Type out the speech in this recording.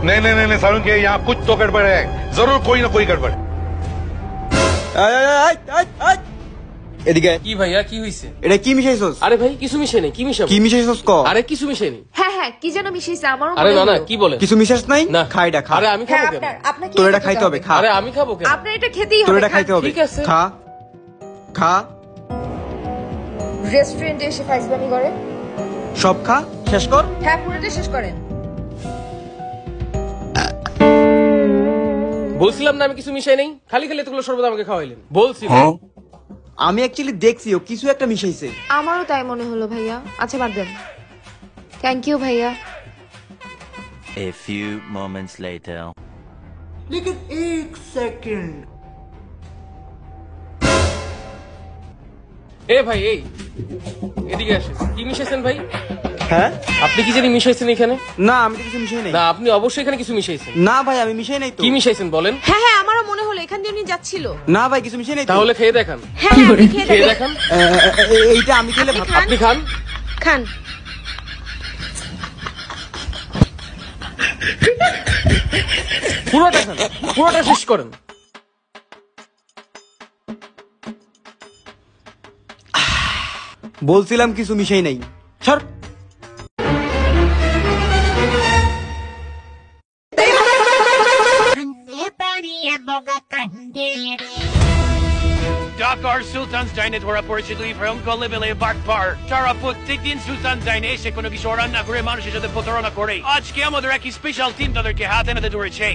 नहीं सारुण के यहाँ कुछ तो गड़बड़ है, जरूर कोई ना कोई गड़बड़। এদিকে কি ভাইয়া কি হইছে? এটা কি মিশাইছস? আরে ভাই কিছু মিশে নেই। কি মিশাবো? কি মিশাইছস ক? আরে কিছু মিশে নেই। হ্যাঁ কি যেন মিশাইছে আমারও আরে মনে না না হলো। কি বলে? কিছু মিশাস নাই? না খা এটা খা। আরে আমি খাবো কেন? আপনাকে তোর এটা খাইতে হবে, খা। আরে আমি খাবো কেন? আপনার এটা খেতেই তোর হবে। এটা খাইতে হবে, ঠিক আছে। খা খা রেস্টুরেন্টে এসে ফাইজলামি করে। সব খা, শেষ কর। হ্যাঁ পুরোটা শেষ করেন। বলছিলাম না আমি কিছু মিশাই নেই। খালি খালি এতগুলো শরবত আমাকে খাওয়াইলেন। বলছিলাম আমি অ্যাকচুয়ালি দেখছি ও কিছু একটা মিশাইছে। আমারও তাই মনে হলো ভাইয়া। আচ্ছা বাদ দেন। থ্যাংক ইউ ভাইয়া। A few moments later. लेकिन एक सेकंड। এ ভাই এই এদিকে আসেন। কি মিশাইছেন ভাই? হ্যাঁ আপনি কি জানি মিশাইছেন এখানে? না আমি তো কিছু মিশাই নাই। না আপনি অবশ্যই এখানে কিছু মিশাইছেন। না ভাই আমি মিশাই নাই তো। কি মিশাইছেন বলেন? হ্যাঁ আমারও মনে হলো এখান দিয়ে উনি যাচ্ছিল। না ভাই কিছু মিশাই নাই তো। তাহলে খেয়ে দেখান। হ্যাঁ আপনি খেয়ে খেয়ে দেখেন। দেখান। এইটা আমি খেলে ভাত। আপনি খান। খান। পুরোটা খান, পুরোটা শেষ করেন। বলছিলাম কিছু মিশাই নাই। সর। Dakar Sultan's Dine where পরিচিতই ভয়ঙ্কর লেভেলে বাটপার তারা প্রত্যেকদিন সুলতান ডাইনে এসে কোনো কিছু রান্না করে মানুষের সাথে প্রতারণা করে। আজকে আমাদের একই স্পেশাল টিম তাদেরকে হাতে নাতে ধরেছে।